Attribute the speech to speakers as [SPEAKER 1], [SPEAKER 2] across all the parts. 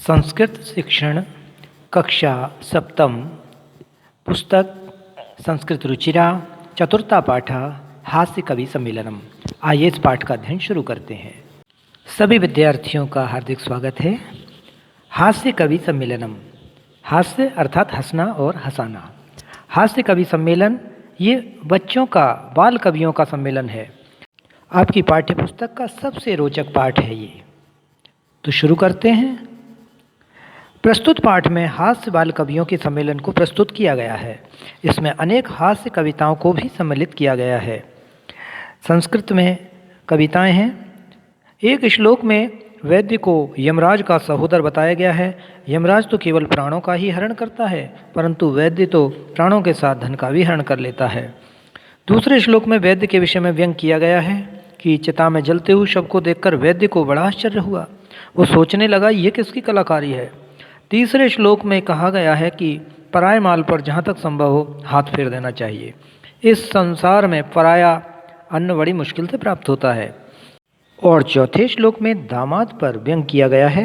[SPEAKER 1] संस्कृत शिक्षण कक्षा सप्तम पुस्तक संस्कृत रुचिरा चतुर्था पाठ हास्य कवि सम्मेलनम। आइए इस पाठ का अध्ययन शुरू करते हैं। सभी विद्यार्थियों का हार्दिक स्वागत है। हास्य कवि सम्मेलनम, हास्य अर्थात हंसना और हंसाना। हास्य कवि सम्मेलन ये बच्चों का, बाल कवियों का सम्मेलन है। आपकी पाठ्य पुस्तक का सबसे रोचक पाठ है ये। तो शुरू करते हैं। प्रस्तुत पाठ में हास्य बाल कवियों के सम्मेलन को प्रस्तुत किया गया है। इसमें अनेक हास्य कविताओं को भी सम्मिलित किया गया है। संस्कृत में कविताएं हैं। एक श्लोक में वैद्य को यमराज का सहोदर बताया गया है। यमराज तो केवल प्राणों का ही हरण करता है, परंतु वैद्य तो प्राणों के साथ धन का भी हरण कर लेता है। दूसरे श्लोक में वैद्य के विषय में व्यंग किया गया है कि चिता में जलते हुए शव को देखकर वैद्य को बड़ा आश्चर्य हुआ। वो सोचने लगा, ये किसकी कलाकारी है। तीसरे श्लोक में कहा गया है कि पराय माल पर जहाँ तक संभव हो हाथ फेर देना चाहिए। इस संसार में पराया अन्न बड़ी मुश्किल से प्राप्त होता है। और चौथे श्लोक में दामाद पर व्यंग किया गया है।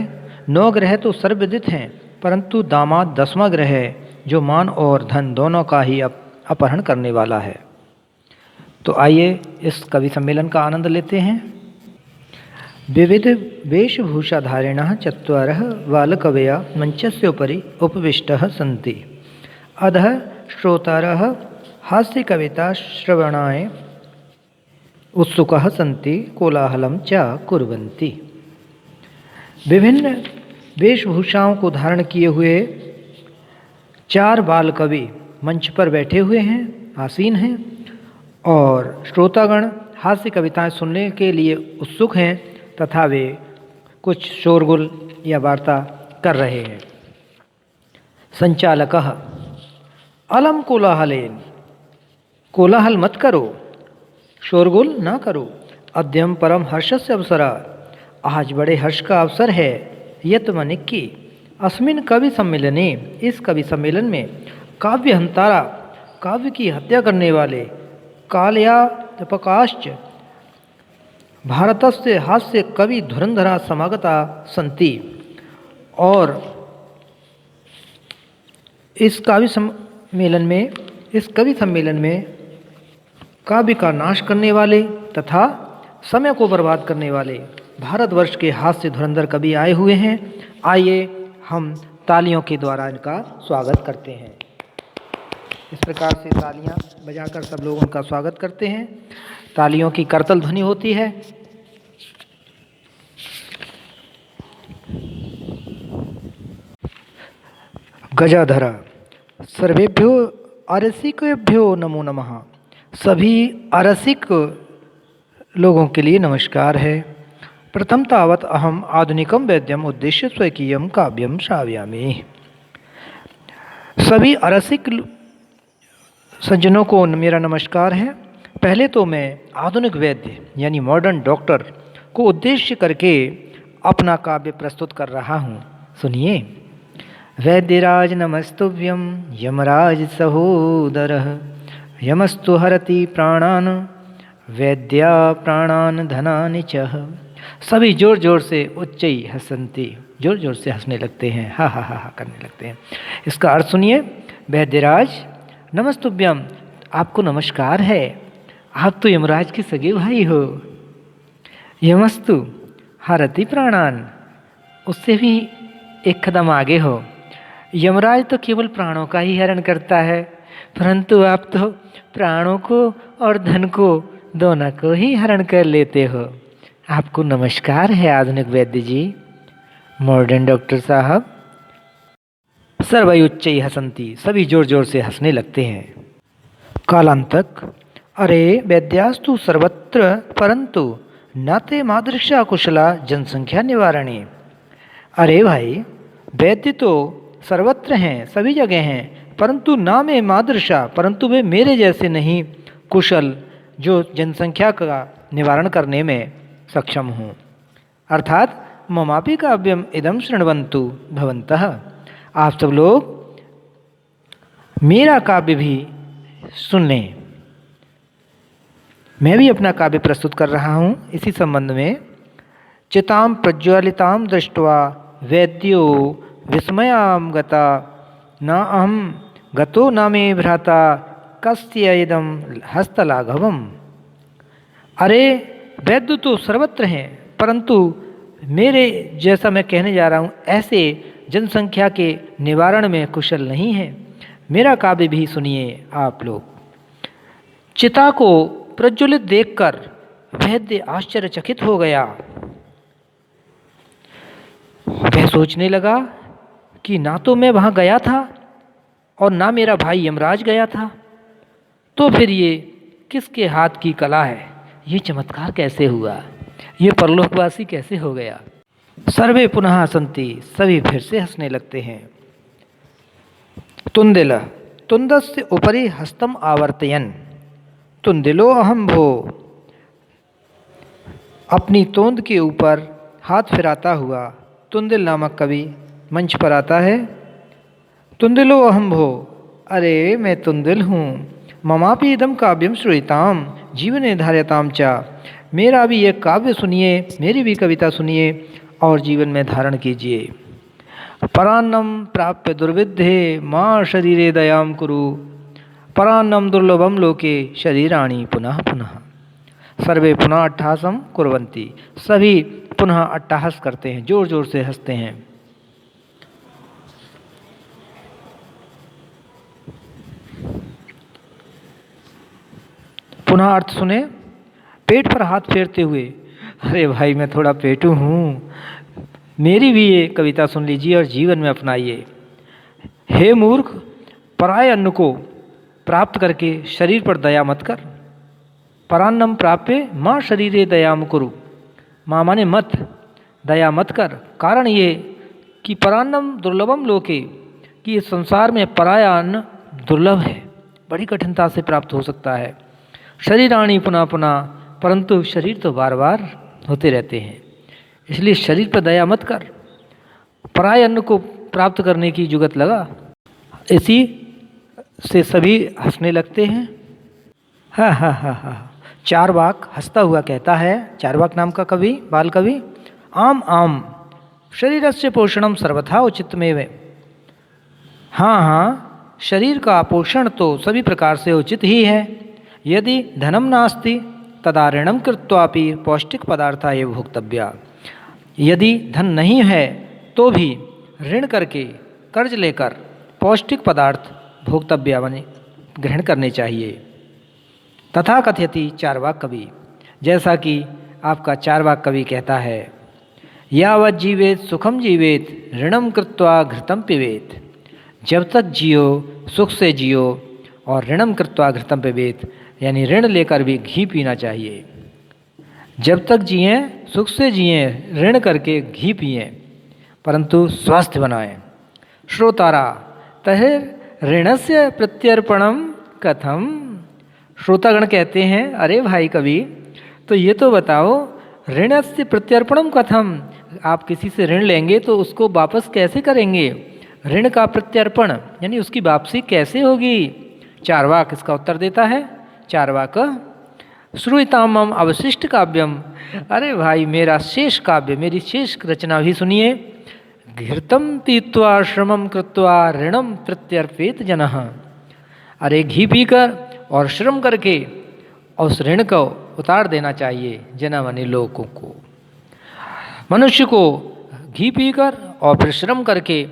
[SPEAKER 1] 9 ग्रह तो सर्वविदित हैं, परंतु दामाद 10वां ग्रह है, जो मान और धन दोनों का ही अपहरण करने वाला है। तो आइए इस कवि सम्मेलन का आनंद लेते हैं। विविध वेशभूषाधारिणः चत्वारः बालकवयः मंचस्य उपरि उपविष्टः सन्ति। अधः श्रोतारः हास्यकविताश्रवणाय उत्सुकाः सन्ति, कोलाहलं च कुर्वन्ति। विभिन्न वेशभूषाओं को धारण किए हुए 4 बाल कवि मंच पर बैठे हुए हैं, आसीन हैं, और श्रोतागण हास्य कविताएं सुनने के लिए उत्सुक हैं तथा वे कुछ शोरगुल या वार्ता कर रहे हैं। संचालकः अलम कोलाहलेन, कोलाहल मत करो, शोरगुल ना करो। अद्यम परम हर्षस्य अवसरा, आज बड़े हर्ष का अवसर है। यत मनिक्की अस्मिन कवि सम्मेलने, इस कवि सम्मेलन में काव्य हंतारा, काव्य की हत्या करने वाले, कालयापकाश्च भारतस्य हास्य कवि धुरंधरा समागता संति। और इस कवि सम्मेलन में काव्य का नाश करने वाले तथा समय को बर्बाद करने वाले भारतवर्ष के हास्य धुरंधर कवि आए हुए हैं। आइए हम तालियों के द्वारा इनका स्वागत करते हैं। इस प्रकार से तालियां बजाकर सब लोग उनका स्वागत करते हैं। तालियों की करतल ध्वनि होती है। गजाधरा, सर्वेभ्यो अरसिकेभ्यो नमो नमः। सभी अरसिक लोगों के लिए नमस्कार है। प्रथम तावत अहम आधुनिकम वैद्यम उद्देश्य स्वकीयम काव्यम श्रावयामि। सभी अरसिक सज्जनों को मेरा नमस्कार है। पहले तो मैं आधुनिक वैद्य यानी मॉडर्न डॉक्टर को उद्देश्य करके अपना काव्य प्रस्तुत कर रहा हूँ। सुनिए। वैद्यराज नमस्तुभ्यं यमराज सहोदरः, यमस्तु हरति प्राणान् वैद्या प्राणान् धनानि च। सभी जोर जोर से उच्चई हसन्ति, जोर जोर से हंसने लगते हैं, हा हा हा हा करने लगते हैं। इसका अर्थ सुनिए। वैद्यराज नमस्तुभ्यम, आपको नमस्कार है। आप तो यमराज के सगे भाई हो। यमस्तु हरति प्राणान, उससे भी एक कदम आगे हो। यमराज तो केवल प्राणों का ही हरण करता है, परंतु आप तो प्राणों को और धन को दोनों को ही हरण कर लेते हो। आपको नमस्कार है आधुनिक वैद्य जी, मॉडर्न डॉक्टर साहब। सर्वयुच्चै हसन्ति, सभी जोर जोर से हंसने लगते हैं। कालांतक, अरे वैद्यास्तु सर्वत्र परंतु न ते मादृशा कुशला जनसंख्या निवारणे। अरे भाई, वैद्य तो सर्वत्र हैं, सभी जगह हैं, परंतु ना में मादृशा, परंतु वे मेरे जैसे नहीं कुशल, जो जनसंख्या का निवारण करने में सक्षम हूँ। अर्थात ममापि काव्यम इदम शृण्वन्तु भवन्तः, आप सब लोग मेरा काव्य भी सुन लें। मैं भी अपना काव्य प्रस्तुत कर रहा हूँ इसी संबंध में। चितां प्रज्वलितां दृष्ट्वा वैद्यो विस्मयां गता न अहम गतो न मे भ्राता कस्य इदम हस्तलाघवम। अरे वैद्य तो सर्वत्र हैं, परंतु मेरे जैसा मैं कहने जा रहा हूँ ऐसे जनसंख्या के निवारण में कुशल नहीं है। मेरा काव्य भी सुनिए आप लोग। चिता को प्रज्वलित देखकर वैद्य आश्चर्यचकित हो गया। वह सोचने लगा कि ना तो मैं वहाँ गया था और ना मेरा भाई यमराज गया था, तो फिर ये किसके हाथ की कला है? ये चमत्कार कैसे हुआ? ये परलोकवासी कैसे हो गया? सर्वे पुनः हसन्ति, सभी फिर से हंसने लगते हैं। तुंदिल तुंदस्य उपरि हस्तम आवर्तयन तुंदिलो अहम भो। अपनी तोंद के ऊपर हाथ फिराता हुआ तुंदिल नामक कवि मंच पर आता है। तुंदिलो अहम भो, अरे मैं तुंदिल हूँ। ममापि इदम काव्यम श्रूयताम जीवने धार्यताम चा। मेरा भी एक काव्य सुनिए, मेरी भी कविता सुनिए और जीवन में धारण कीजिए। परान्नम प्राप्य दुर्विद्धे माँ शरीरे दयाम कुरु। परान्नम दुर्लभम लोके शरीराणि पुनः पुनः। सर्वे पुनः अट्टहासम कुर्वन्ति, सभी पुनः अट्टहास करते हैं, जोर जोर से हंसते हैं। पुनः अर्थ सुने। पेट पर हाथ फेरते हुए, अरे भाई मैं थोड़ा पेटू हूँ, मेरी भी ये कविता सुन लीजिए और जीवन में अपनाइए। हे मूर्ख, पराये अन्न को प्राप्त करके शरीर पर दया मत कर। परान्नम प्राप्य माँ शरीरे दयाम कुरु। माँ माने मत, दया मत कर। कारण ये कि परान्नम दुर्लभम लोके, कि इस संसार में पराया अन्न दुर्लभ है, बड़ी कठिनता से प्राप्त हो सकता है। शरीराणि पुनः पुनः, परंतु शरीर तो बार बार होते रहते हैं, इसलिए शरीर पर दया मत कर। पराय अन्न को प्राप्त करने की जुगत लगा। इसी से सभी हंसने लगते हैं। हा हा हा हा। चारवाक हंसता हुआ कहता है, चारवाक नाम का कवि, बाल कवि, आम आम शरीरस्य पोषणम सर्वथा उचितमेव। हाँ हाँ, शरीर का पोषण तो सभी प्रकार से उचित ही है। यदि धनम नास्ति तदा ऋणम कृत्वापि पौष्टिक पदार्था एव भोक्तव्या। यदि धन नहीं है तो भी ऋण करके, कर्ज लेकर पौष्टिक पदार्थ भोक्तव्य माने ग्रहण करने चाहिए। तथा कथयति चारवाक कवि, जैसा कि आपका चारवाक कवि कहता है, यावत जीवेत सुखम जीवेत ऋणम कृत्वा घृतम पिबेत। जब तक जियो सुख से जियो और ऋणम कृत्वा घृतम पिबेत, यानी ऋण लेकर भी घी पीना चाहिए। जब तक जिए सुख से जिए, ऋण करके घी पिए, परंतु स्वास्थ्य बनाएं। श्रोतारा तहिर ऋणस्य प्रत्यर्पणम कथम। श्रोतागण कहते हैं, अरे भाई कवि, तो ये तो बताओ, ऋणस्य प्रत्यर्पणम कथम, आप किसी से ऋण लेंगे तो उसको वापस कैसे करेंगे? ऋण का प्रत्यर्पण यानी उसकी वापसी कैसे होगी? चारवाक इसका उत्तर देता है। चारवाक, श्रूयतामम अवशिष्ट काव्यम। अरे भाई, मेरा शेष काव्य, मेरी शेष रचना भी सुनिए। घृतम पीत्वा श्रमम कृत्वा ऋणम प्रत्यर्पित जनः। अरे घी पीकर और श्रम करके उस ऋण को उतार देना चाहिए। जना माने लोगों को, मनुष्य को घी पीकर और फिर श्रम करके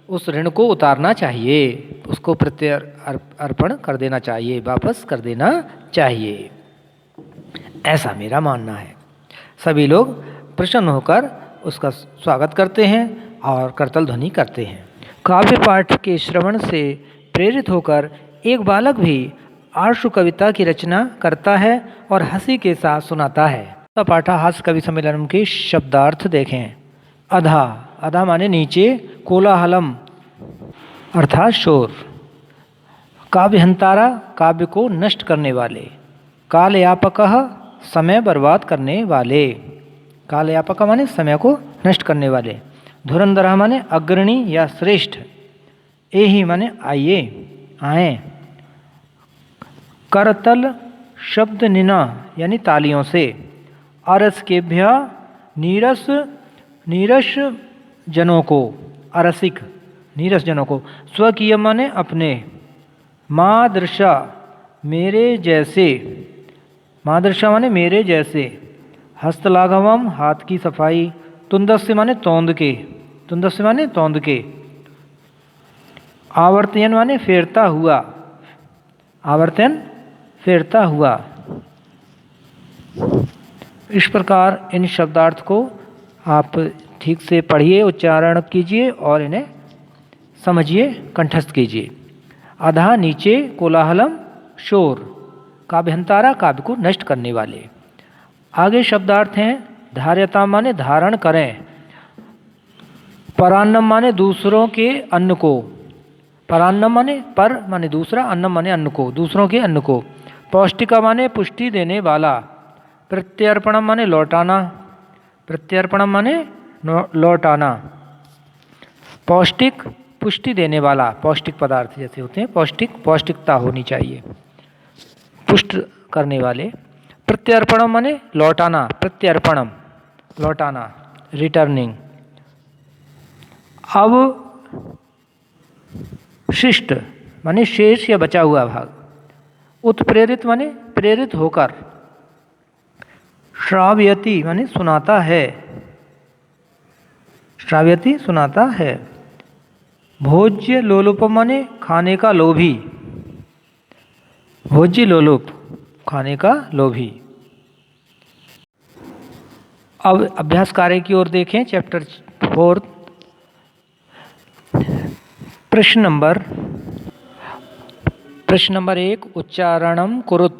[SPEAKER 1] उस ऋण को उतारना चाहिए, उसको प्रत्यर्पण कर देना चाहिए, वापस कर देना चाहिए, ऐसा मेरा मानना है। सभी लोग प्रसन्न होकर उसका स्वागत करते हैं और करतल ध्वनि करते हैं। काव्य पाठ के श्रवण से प्रेरित होकर एक बालक भी आशु कविता की रचना करता है और हंसी के साथ सुनाता है। पाठा हास्य कवि सम्मेलनम के शब्दार्थ देखें। अधा, अधा माने नीचे, कोलाहलम अर्थात शोर। काव्यहंतारा, काव्य को नष्ट करने वाले। कालयापकः, समय बर्बाद करने वाले। कालयापक माने समय को नष्ट करने वाले। धुरंधर माने अग्रणी या श्रेष्ठ। एहि माने आइए, आए। करतल शब्द निना यानी तालियों से। अरस केभ्य नीरस, नीरस जनों को, अरसिक नीरस जनों को। स्वकीय माने अपने, मादृशा मेरे जैसे, मादृशा माने मेरे जैसे, हस्तलाघवम हाथ की सफाई, तुंदस्य माने तोंद के, तुंदस्य माने तोंद के, आवर्तयन माने फेरता हुआ, आवर्तन फेरता हुआ। इस प्रकार इन शब्दार्थ को आप ठीक से पढ़िए, उच्चारण कीजिए और इन्हें समझिए, कंठस्थ कीजिए। अधा नीचे, कोलाहलम शोर, काव्यहंतारा काव्य को नष्ट करने वाले। आगे शब्दार्थ हैं धार्यता माने धारण करें, परान्नम माने दूसरों के अन्न को, परान्नम माने पर माने दूसरा, अन्नम माने अन्न को, दूसरों के अन्न को। पौष्टिका माने पुष्टि देने वाला, प्रत्यर्पणम माने लौटाना, प्रत्यर्पणम माने लौटाना। पौष्टिक पुष्टि देने वाला, पौष्टिक पदार्थ जैसे होते हैं पौष्टिक, पौष्टिकता होनी चाहिए, पुष्ट करने वाले। प्रत्यर्पणम माने लौटाना, प्रत्यर्पणम लौटाना, रिटर्निंग। अब शिष्ट माने शेष या बचा हुआ भाग। उत्प्रेरित माने प्रेरित होकर। श्राव्यति माने सुनाता है, श्राव्यति सुनाता है। भोज्य लोलुप माने खाने का लोभी, भोज्य लोलुप खाने का लोभी। अब अभ्यास कार्य की ओर देखें, चैप्टर 4 प्रश्न नंबर 1 उच्चारणम कुरुत।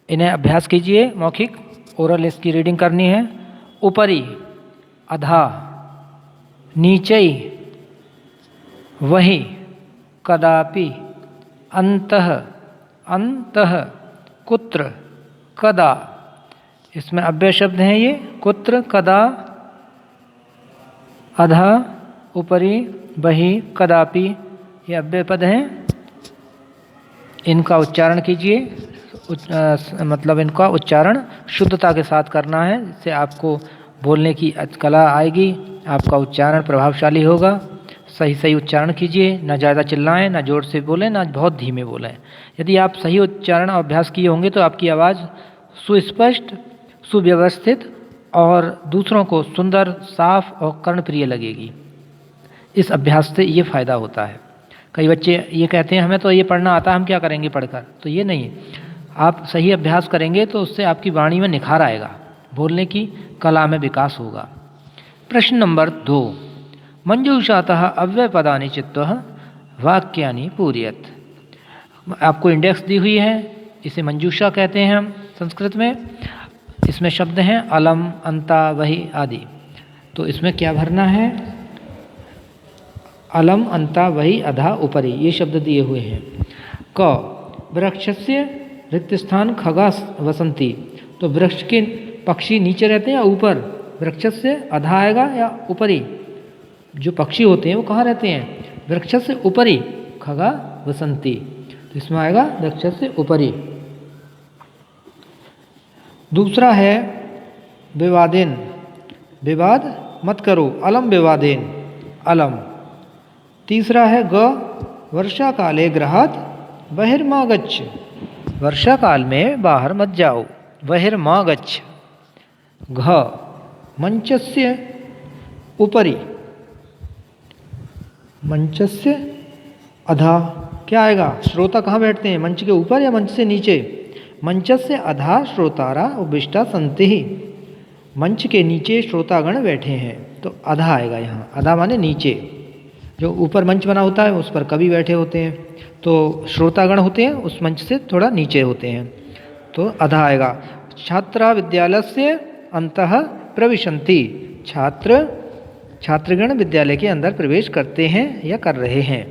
[SPEAKER 1] इन्हें अभ्यास कीजिए, मौखिक ओरल इसकी रीडिंग करनी है। ऊपरी, अधा, नीचे, वही, कदापि, अंतः, अंतः, कुत्र, कदा। इसमें अव्यय शब्द हैं ये, कुत्र, कदा, अधा, ऊपरी, वही, कदापि, ये अव्यय पद हैं। इनका उच्चारण कीजिए, मतलब इनका उच्चारण शुद्धता के साथ करना है, जिससे आपको बोलने की कला आएगी, आपका उच्चारण प्रभावशाली होगा। सही सही उच्चारण कीजिए, ना ज़्यादा चिल्लाएं, ना जोर से बोलें, ना बहुत धीमे बोलें। यदि आप सही उच्चारण और अभ्यास किए होंगे तो आपकी आवाज़ सुस्पष्ट, सुव्यवस्थित और दूसरों को सुंदर, साफ और कर्णप्रिय लगेगी। इस अभ्यास से ये फ़ायदा होता है। कई बच्चे ये कहते हैं हमें तो ये पढ़ना आता है, हम क्या करेंगे पढ़कर, तो ये नहीं। आप सही अभ्यास करेंगे तो उससे आपकी वाणी में निखार आएगा, बोलने की कला में विकास होगा। प्रश्न नंबर 2 मंजूषातः अव्ययपदानि चित्वा वाक्यानि पूरयत। आपको इंडेक्स दी हुई है, इसे मंजूषा कहते हैं हम संस्कृत में। इसमें शब्द हैं अलम, अंता, वही आदि। तो इसमें क्या भरना है? अलम, अंता, वही, अधा, ऊपरी, ये शब्द दिए हुए हैं। क वृक्षस्य रिक्त स्थान खगा वसंती। तो वृक्ष के पक्षी नीचे रहते हैं या ऊपर? वृक्षस्य अधा आएगा या ऊपरी? जो पक्षी होते हैं वो कहाँ रहते हैं? वृक्षस्य ऊपरी, खगा वसंती। तो इसमें आएगा वृक्षस्य ऊपरी। दूसरा है विवादेन, विवाद मत करो, अलम विवादेन, अलम। तीसरा है ग वर्षा काले गृहात् बहिर्मा गच्छ, वर्षा काल में बाहर मत जाओ, बहिर्मा गच्छ। घ मंचस्य ऊपरी, मंचस्य अधा, क्या आएगा? श्रोता कहाँ बैठते हैं, मंच के ऊपर या मंच से नीचे? मंचस्य अधा श्रोतारा उपविष्टा सन्ति, मंच के नीचे श्रोतागण बैठे हैं, तो अधा आएगा यहाँ। अधा माने नीचे, जो ऊपर मंच बना होता है उस पर कवि बैठे होते हैं, तो श्रोतागण होते हैं उस मंच से थोड़ा नीचे होते हैं, तो अधा आएगा। छात्रा विद्यालयस्य अंतः प्रविशन्ति, छात्रगण विद्यालय के अंदर प्रवेश करते हैं या कर रहे हैं,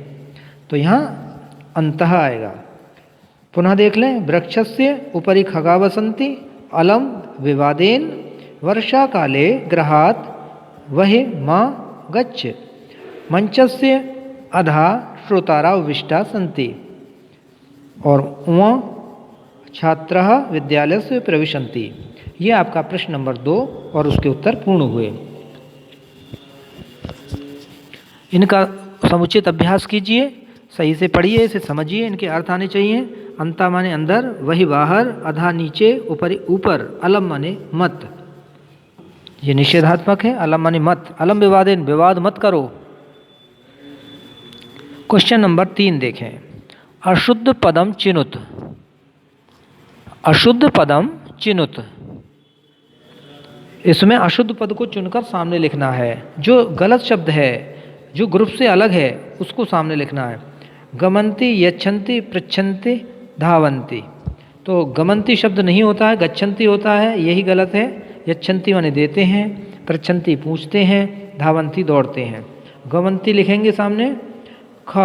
[SPEAKER 1] तो यहाँ अंतः आएगा। पुनः देख लें, वृक्षस्य उपरि खगा वसन्ति, अलम विवादेन, वर्षा काले गृहात् बहिर्मा गच्छ, मंचस्य अधा श्रोतारा उपविष्टा सन्ति, और वह छात्रः विद्यालयस्य प्रविशन्ति। ये आपका प्रश्न नंबर 2 और उसके उत्तर पूर्ण हुए। इनका समुचित अभ्यास कीजिए, सही से पढ़िए, इसे समझिए, इनके अर्थ आने चाहिए। अंता माने अंदर, वही बाहर, अधा नीचे, ऊपर ऊपर, अलम माने मत, ये निषेधात्मक है। अलम माने मत, अलम विवादेन, विवाद मत करो। क्वेश्चन नंबर 3 देखें। अशुद्ध पदम चिनुत, अशुद्ध पदम चिनुत, इसमें अशुद्ध पद को चुनकर सामने लिखना है। जो गलत शब्द है, जो ग्रुप से अलग है, उसको सामने लिखना है। गमंती, यच्छन्ति, पृच्छन्ति, धावन्ति, तो गमंती शब्द नहीं होता है, गच्छन्ति होता है, यही गलत है। यच्छन्ति माने देते हैं, पृच्छन्ति पूछते हैं, धावन्ति दौड़ते हैं। गमंती लिखेंगे सामने। ख,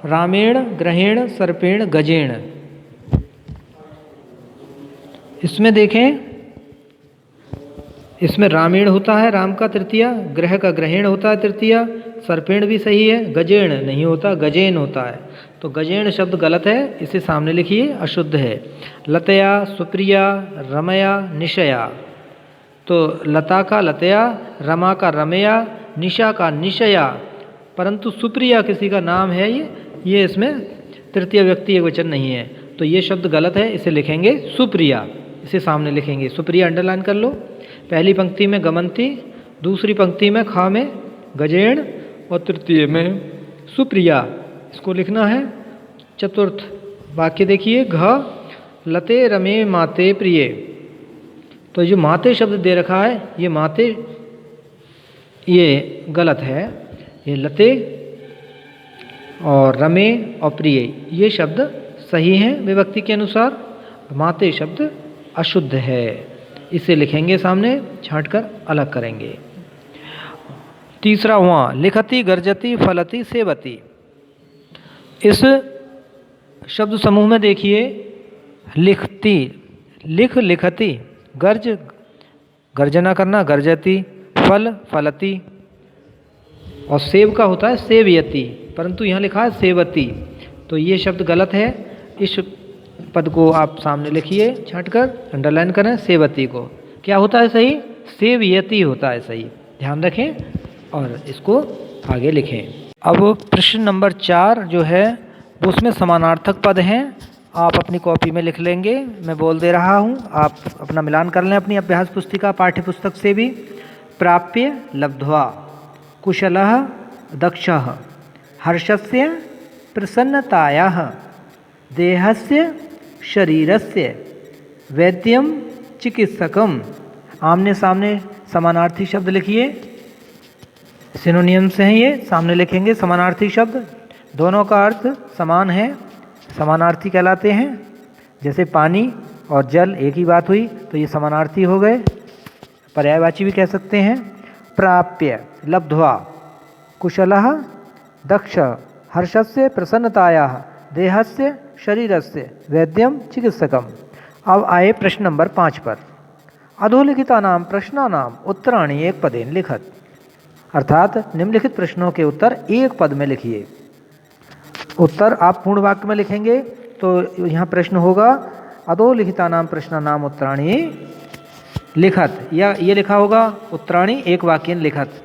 [SPEAKER 1] रामेण, ग्रहेण, सर्पेण, गजेण, इसमें देखें, इसमें रामेण होता है, राम का तृतीया, ग्रह का ग्रहेण होता है तृतीया, सर्पेण भी सही है, गजेण नहीं होता, गजेन होता है। तो गजेण शब्द गलत है, इसे सामने लिखिए, अशुद्ध है। लतया, सुप्रिया, रमया, निशया, तो लता का लतया, रमा का रमया, निशा का निशया, परंतु सुप्रिया किसी का नाम है, ये इसमें तृतीय व्यक्ति एकवचन नहीं है, तो ये शब्द गलत है, इसे लिखेंगे सुप्रिया, इसे सामने लिखेंगे। सुप्रिया अंडरलाइन कर लो। पहली पंक्ति में गमंती, दूसरी पंक्ति में खा में गजेण और तृतीय में सुप्रिया, इसको लिखना है। चतुर्थ वाक्य देखिए, घ लते रमे माते प्रिय, तो जो माते शब्द दे रखा है, ये माते ये गलत है, ये लते और रमे और प्रिय ये शब्द सही हैं विभक्ति के अनुसार, माते शब्द अशुद्ध है, इसे लिखेंगे सामने, छांटकर अलग करेंगे। तीसरा वहाँ लिखति, गर्जति, फलति, सेवति, इस शब्द समूह में देखिए, लिखती, लिख, लिखति, गर्ज, गर्जना करना, गर्जति, फल, फलति, और सेव का होता है सेवयति, परंतु यहाँ लिखा है सेवती, तो ये शब्द गलत है। इस पद को आप सामने लिखिए, छांटकर अंडरलाइन करें, सेवती को। क्या होता है सही? सेवयति होता है सही, ध्यान रखें और इसको आगे लिखें। अब प्रश्न नंबर 4 जो है वो उसमें समानार्थक पद हैं, आप अपनी कॉपी में लिख लेंगे, मैं बोल दे रहा हूँ, आप अपना मिलान कर लें अपनी अभ्यास पुस्तिका पाठ्य पुस्तक से भी। प्राप्य, लब्ध्वा, कुशलः, दक्षः, हर्षस्य, प्रसन्नतायाः, देहस्य, शरीरस्य, वैद्यम, चिकित्सकम। आमने सामने समानार्थी शब्द लिखिए, सिनोनियम्स हैं ये, सामने लिखेंगे समानार्थी शब्द, दोनों का अर्थ समान है, समानार्थी कहलाते हैं। जैसे पानी और जल एक ही बात हुई तो ये समानार्थी हो गए, पर्यायवाची भी कह सकते हैं। प्राप्य, लब्ध्वा, कुशलः, दक्ष, हर्षस्य, प्रसन्नतायाः, देहस्य, शरीरस्य, वैद्यम, चिकित्सकम। अब आए प्रश्न नंबर 5 पर। अधोलिखितानां प्रश्नानां उत्तराणि एक पदेन लिखत, अर्थात निम्नलिखित प्रश्नों के उत्तर एक पद में लिखिए। उत्तर आप पूर्ण वाक्य में लिखेंगे तो यहाँ प्रश्न होगा अधोलिखितानां प्रश्नानां उत्तराणि लिखत, या ये लिखा होगा उत्तराणि एक वाक्येन लिखत।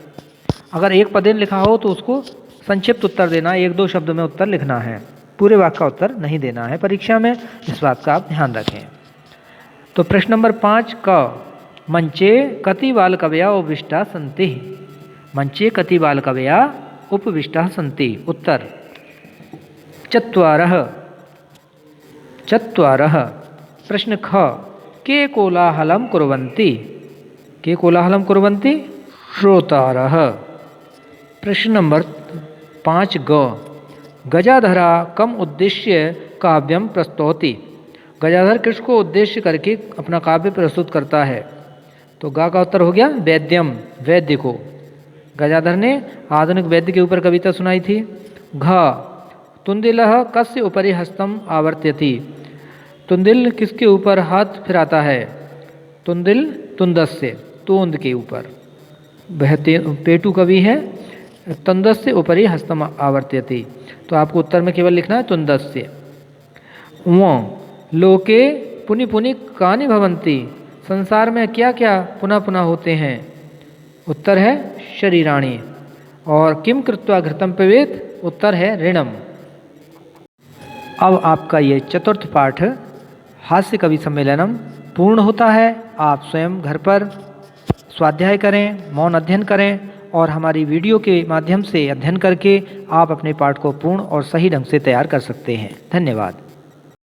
[SPEAKER 1] अगर एक पदेन लिखा हो तो उसको संक्षिप्त उत्तर देना, 1-2 शब्द में उत्तर लिखना है, पूरे वाक्य का उत्तर नहीं देना है परीक्षा में, इस बात का आप ध्यान रखें। तो प्रश्न नंबर 5 क, मंचे कति बालकवया उपविष्टा सन्ति, मंचे कति बालकवया उपविष्टा सन्ति। उत्तर चत्वारः, चत्वारः। प्रश्न ख, के कोलाहलं कुर्वन्ति, के कोलाहलं कुर्वन्ति, श्रोतारः। प्रश्न नंबर 5 ग, गजाधरा कम उद्देश्य काव्यम प्रस्तौति, गजाधर किसको उद्देश्य करके अपना काव्य प्रस्तुत करता है। तो गा का उत्तर हो गया वैद्यम, वैद्य को, गजाधर ने आधुनिक वैद्य के ऊपर कविता सुनाई थी। घ, तुंदिलः कस्य उपरि हस्तम आवर्त्यति, तुंदिल किसके ऊपर हाथ फिराता है, तुंदिल तुंदस्य, तोंद के ऊपर, वह पेटू कवि है। तुंदस्य उपरि हस्तम आवर्त्यति, तो आपको उत्तर में केवल लिखना है तुंदस्य। वो, लोके पुनि पुनि कानि भवन्ति, संसार में क्या क्या पुनः पुनः होते हैं। उत्तर है शरीराणि। और किम कृत्वा घृतं पिबेत, उत्तर है ऋणम। अब आपका ये चतुर्थ पाठ हास्य कवि सम्मेलनम पूर्ण होता है। आप स्वयं घर पर स्वाध्याय करें, मौन अध्ययन करें और हमारी वीडियो के माध्यम से अध्ययन करके आप अपने पाठ को पूर्ण और सही ढंग से तैयार कर सकते हैं। धन्यवाद।